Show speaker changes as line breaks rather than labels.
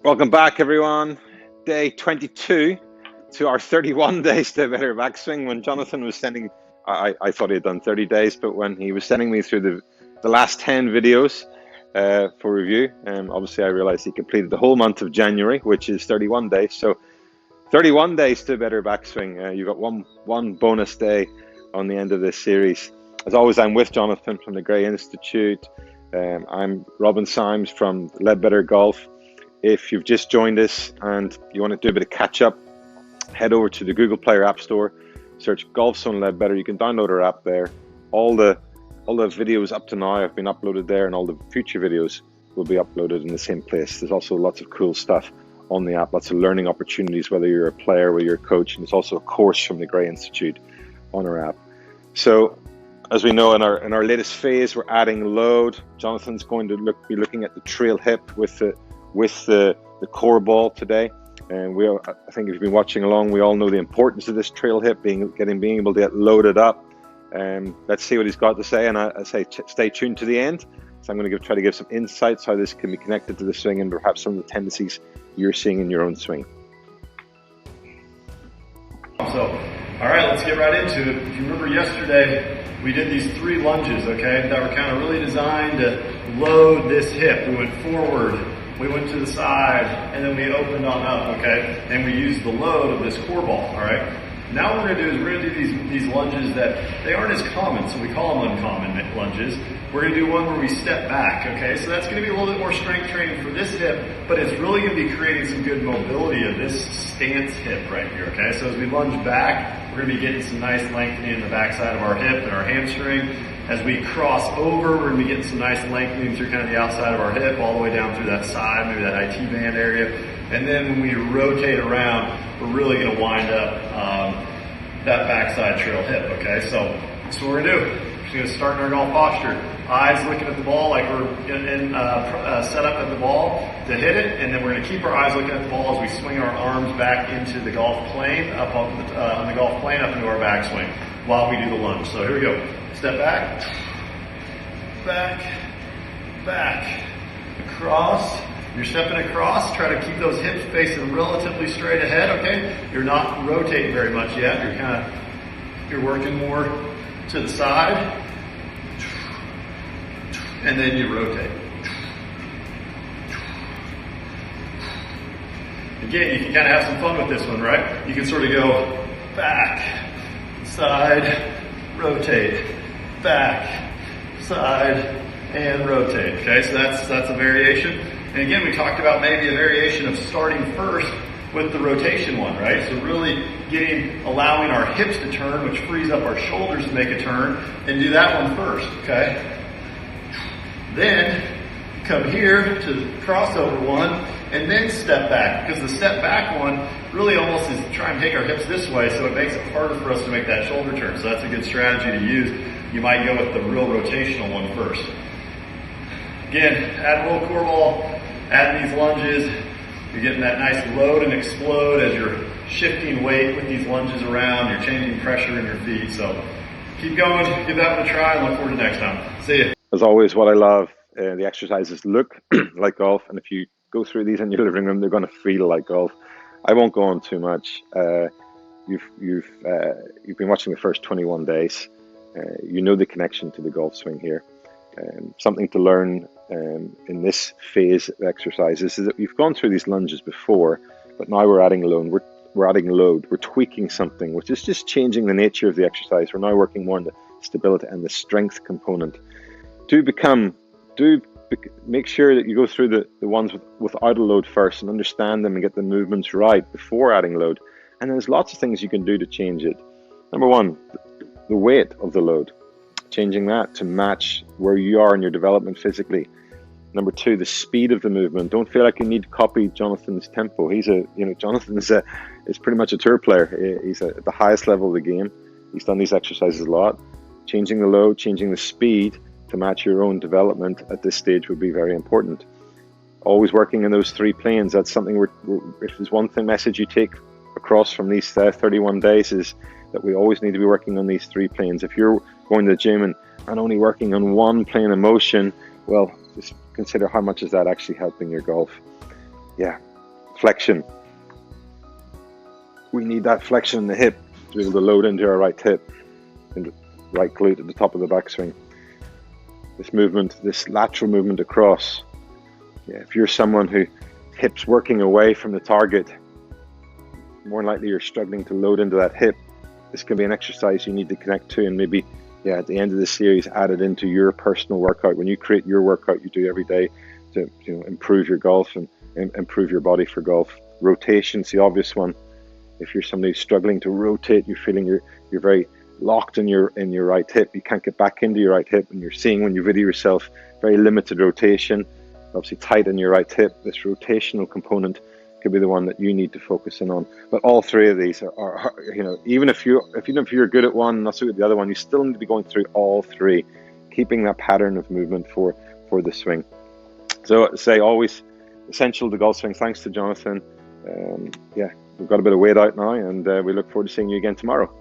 Welcome back, everyone. Day 22 to our 31 days to better backswing. When Jonathan was sending, I thought he had done 30 days, but when he was sending me through the last 10 videos for review, obviously I realized he completed the whole month of January, which is 31 days. So 31 days to better backswing. You've got one bonus day on the end of this series. As always, I'm with Jonathan from the Gray Institute. I'm Robin Symes from Leadbetter Golf. If you've just joined us and you want to do a bit of catch up, head over to the Google Play or App Store, search GOLFZON LEADBETTER. You can download our app there. All the videos up to now have been uploaded there, and all the future videos will be uploaded in the same place. There's also lots of cool stuff on the app, lots of learning opportunities, whether you're a player, whether you're a coach, and there's also a course from the Gray Institute on our app. So, as we know, in our latest phase, we're adding load. Jonathan's going to be looking at the trail hip with the core ball today, and I think if you've been watching along, we all know the importance of this trail hip being able to get loaded up. Let's see what he's got to say, and I say stay tuned to the end. So I'm going to try to give some insights how this can be connected to the swing and perhaps some of the tendencies you're seeing in your own swing.
So, all right, let's get right into it. If you remember yesterday, we did these 3 lunges, okay, that were kind of really designed to load this hip. We went forward, we went to the side, and then we opened on up, okay? And we used the load of this core ball, all right? Now what we're gonna do is we're gonna do these lunges that they aren't as common, so we call them uncommon lunges. We're gonna do one where we step back, okay? So that's gonna be a little bit more strength training for this hip, but it's really gonna be creating some good mobility of this stance hip right here, okay? So as we lunge back, we're gonna be getting some nice lengthening in the backside of our hip and our hamstring. As we cross over, we're gonna be getting some nice lengthening through kind of the outside of our hip, all the way down through that side, maybe that IT band area. And then when we rotate around, we're really gonna wind up that backside trail hip, okay? So that's what we're gonna do. We're just gonna start in our golf posture. Eyes looking at the ball like we're set up at the ball to hit it, and then we're gonna keep our eyes looking at the ball as we swing our arms back into the golf plane, up on the golf plane, up into our backswing while we do the lunge. So here we go. Step back, back, back, across. You're stepping across, try to keep those hips facing relatively straight ahead, okay? You're not rotating very much yet. You're working more to the side, and then you rotate. Again, you can kind of have some fun with this one, right? You can sort of go back, side, rotate, back, side, and rotate, okay? So that's a variation. And again, we talked about maybe a variation of starting first with the rotation one, right? So really allowing our hips to turn, which frees up our shoulders to make a turn, and do that one first, okay? Then come here to the crossover one, and then step back, because the step back one really almost is trying to take our hips this way, so it makes it harder for us to make that shoulder turn. So that's a good strategy to use. You might go with the real rotational one first. Again, add a little core ball, add these lunges. You're getting that nice load and explode as you're shifting weight with these lunges around. You're changing pressure in your feet. So keep going, give that one a try, and look forward to next time. See ya.
As always, what I love, the exercises look like golf, and if you go through these in your living room, they're going to feel like golf. I won't go on too much. You've been watching the first 21 days. You know the connection to the golf swing here. Something to learn in this phase of exercises is that we've gone through these lunges before, but now we're adding load. We're adding load. We're tweaking something, which is just changing the nature of the exercise. We're now working more on the stability and the strength component. Make sure that you go through the ones without a load first and understand them and get the movements right before adding load. And there's lots of things you can do to change it. Number one, the weight of the load. Changing that to match where you are in your development physically. Number two, the speed of the movement. Don't feel like you need to copy Jonathan's tempo. Jonathan is pretty much a tour player. He's at the highest level of the game. He's done these exercises a lot. Changing the load, changing the speed to match your own development at this stage would be very important. Always working in those 3 planes. That's something if there's one message you take across from these 31 days is that we always need to be working on these 3 planes. If you're going to the gym and only working on one plane of motion, well, just consider how much is that actually helping your golf. Yeah, flexion. We need that flexion in the hip to be able to load into our right hip and right glute at the top of the backswing. This movement, this lateral movement across. Yeah, if you're someone who hips working away from the target, more likely you're struggling to load into that hip. This can be an exercise you need to connect to, and maybe, yeah, at the end of the series, add it into your personal workout. When you create your workout you do every day to improve your golf and improve your body for golf. Rotation's the obvious one. If you're somebody who's struggling to rotate, you're feeling you're very locked in your right hip, you can't get back into your right hip, and you're seeing when you video yourself very limited rotation, obviously tight in your right hip. This rotational component could be the one that you need to focus in on. But all three of these are even if you're good at one and not so good at the other one, you still need to be going through all three, keeping that pattern of movement for the swing. So say always essential to golf swing. Thanks to Jonathan. Yeah, we've got a bit of weight out now, and we look forward to seeing you again tomorrow.